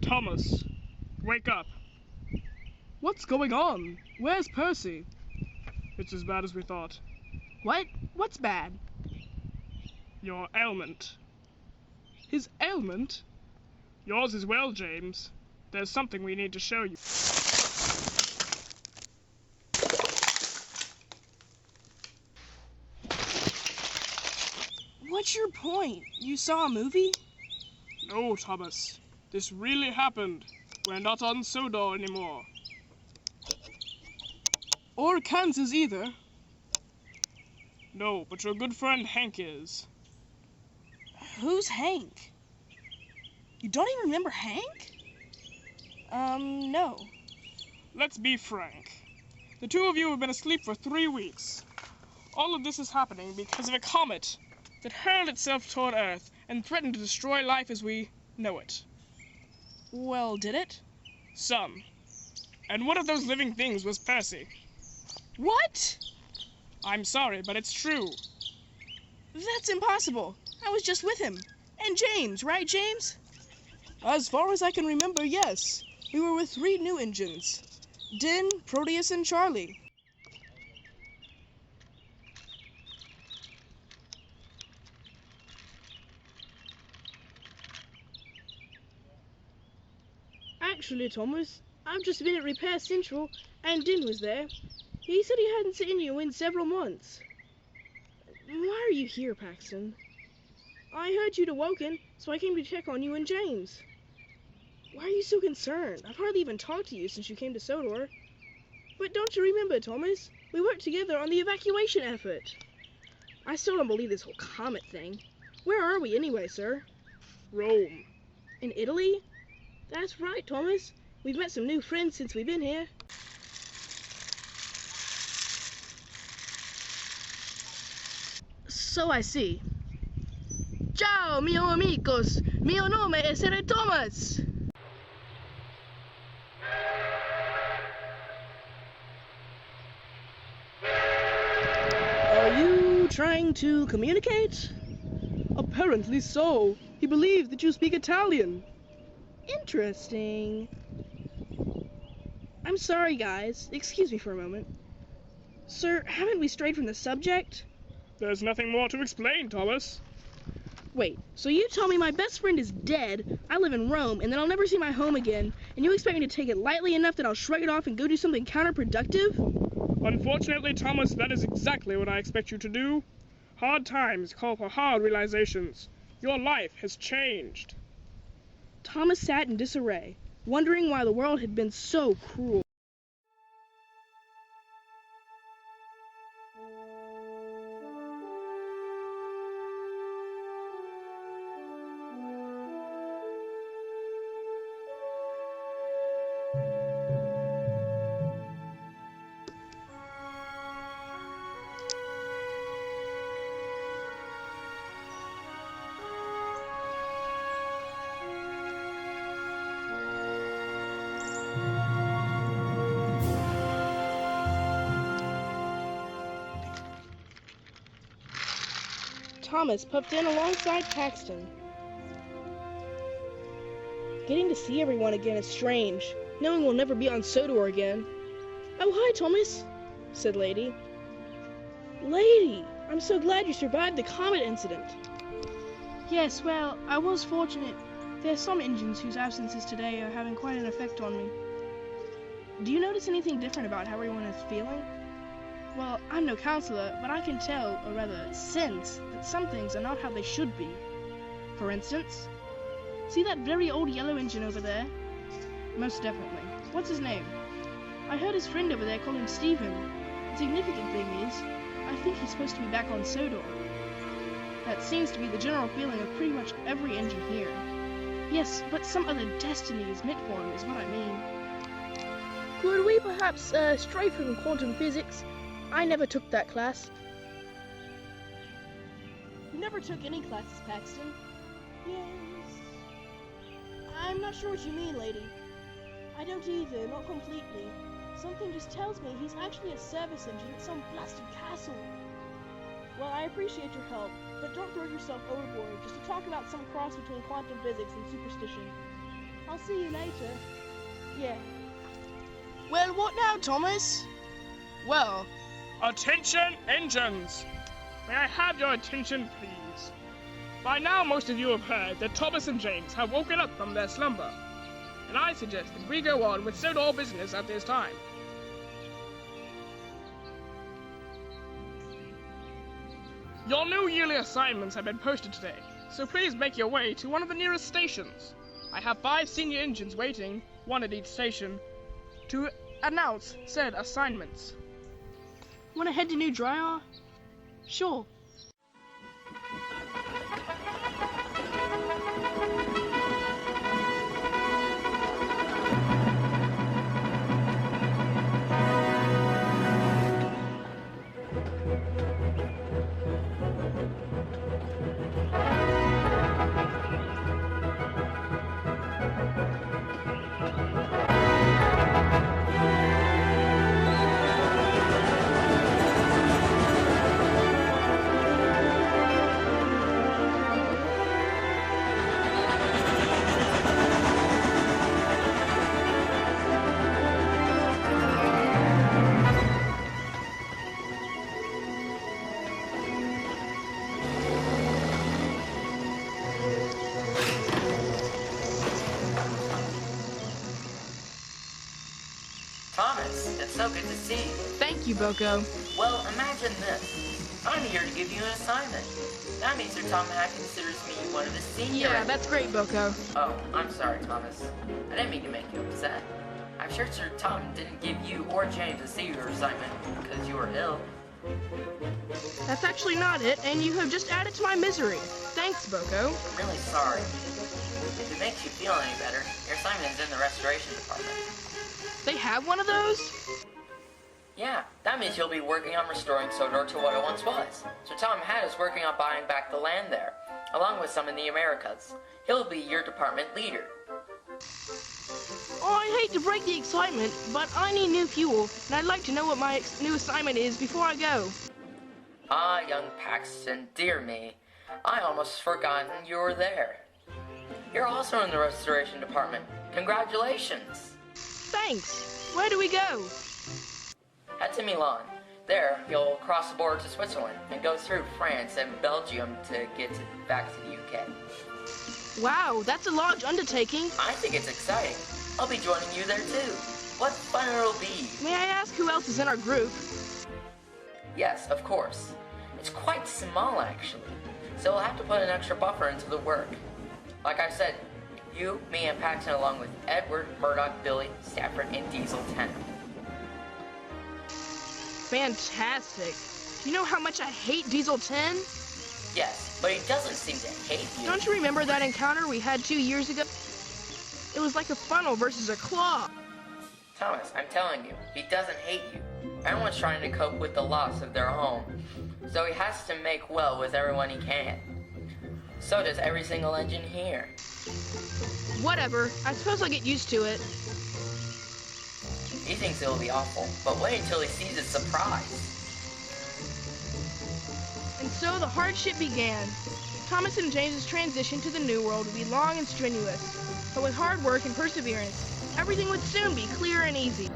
Thomas, wake up. What's going on? Where's Percy? It's as bad as we thought. What? What's bad? Your ailment. His ailment? Yours as well, James. There's something we need to show you. What's your point? You saw a movie? No, Thomas. This really happened. We're not on Sodor anymore. Or Kansas either. No, but your good friend Hank is. Who's Hank? You don't even remember Hank? No. Let's be frank. The two of you have been asleep for 3 weeks. All of this is happening because of a comet that hurled itself toward Earth and threatened to destroy life as we know it. Well, did it? Some. And one of those living things was Percy. What? I'm sorry, but it's true. That's impossible. I was just with him. And James, right, James? As far as I can remember, yes. We were with 3 new engines. Din, Proteus, and Charlie. Actually, Thomas, I've just been at Repair Central, and Din was there. He said he hadn't seen you in several months. Why are you here, Paxton? I heard you'd awoken, so I came to check on you and James. Why are you so concerned? I've hardly even talked to you since you came to Sodor. But don't you remember, Thomas? We worked together on the evacuation effort. I still don't believe this whole comet thing. Where are we anyway, sir? Rome. In Italy? That's right, Thomas. We've met some new friends since we've been here. So I see. Ciao, mio amigos. Mio nome è Thomas. Are you trying to communicate? Apparently so. He believed that you speak Italian. Interesting. I'm sorry, guys. Excuse me for a moment. Sir, haven't we strayed from the subject? There's nothing more to explain, Thomas. Wait, so you tell me my best friend is dead, I live in Rome, and then I'll never see my home again, and you expect me to take it lightly enough that I'll shrug it off and go do something counterproductive? Unfortunately, Thomas, that is exactly what I expect you to do. Hard times call for hard realizations. Your life has changed. Thomas sat in disarray, wondering why the world had been so cruel. Thomas puffed in alongside Paxton. Getting to see everyone again is strange, knowing we'll never be on Sodor again. Oh, hi, Thomas, said Lady. Lady, I'm so glad you survived the comet incident. Yes, well, I was fortunate. There's some engines whose absences today are having quite an effect on me. Do you notice anything different about how everyone is feeling? Well, I'm no counselor, but I can tell, or rather sense, that some things are not how they should be. For instance, see that very old yellow engine over there? Most definitely. What's his name? I heard his friend over there call him Stephen. The significant thing is, I think he's supposed to be back on Sodor. That seems to be the general feeling of pretty much every engine here. Yes, but some other destiny is meant for him, is what I mean. Could we perhaps stray from quantum physics? I never took that class. You never took any classes, Paxton? Yes. I'm not sure what you mean, lady. I don't either, not completely. Something just tells me he's actually a service engine at some blasted castle. Well, I appreciate your help, but don't throw yourself overboard just to talk about some cross between quantum physics and superstition. I'll see you later. Yeah. Well, what now, Thomas? Well, Attention, engines! May I have your attention, please? By now, most of you have heard that Thomas and James have woken up from their slumber, and I suggest that we go on with so-called business at this time. Your new yearly assignments have been posted today, so please make your way to one of the nearest stations. I have 5 senior engines waiting, one at each station, to announce said assignments. Want to head to New Dryar? Sure. Thomas, it's so good to see you. thank you, Boko. Well, imagine this. I'm here to give you an assignment. That means Sir Tom Hack considers me one of his senior... Yeah, that's great, Boko. Oh, I'm sorry, Thomas. I didn't mean to make you upset. I'm sure Sir Tom didn't give you or James a senior assignment because you were ill. That's actually not it, and you have just added to my misery. Thanks, Boko. I'm really sorry. If it makes you feel any better, your assignment is in the restoration department. They have one of those? Yeah, that means you'll be working on restoring Sodor to what it once was. Sir Tom Hatt is working on buying back the land there, along with some in the Americas. He'll be your department leader. Oh, I hate to break the excitement, but I need new fuel, and I'd like to know what my new assignment is before I go. Ah, young Paxton, dear me. I almost forgotten you were there. You're also in the restoration department. Congratulations! Thanks. Where do we go? Head to Milan. There, you'll cross the border to Switzerland and go through France and Belgium to get back to the UK. Wow, that's a large undertaking. I think it's exciting. I'll be joining you there too. What fun it'll be. May I ask who else is in our group? Yes, of course. It's quite small, actually. So we'll have to put an extra buffer into the work. Like I said, you, me, and Paxton, along with Edward, Murdoch, Billy, Stafford, and Diesel 10. Fantastic. Do you know how much I hate Diesel 10? Yes, but he doesn't seem to hate you. Don't you remember that encounter we had 2 years ago? It was like a funnel versus a claw. Thomas, I'm telling you, he doesn't hate you. Everyone's trying to cope with the loss of their home, so he has to make well with everyone he can. So does every single engine here. Whatever. I suppose I'll get used to it. He thinks it'll be awful, but wait until he sees his surprise. And so the hardship began. Thomas and James's transition to the New World would be long and strenuous, but with hard work and perseverance, everything would soon be clear and easy.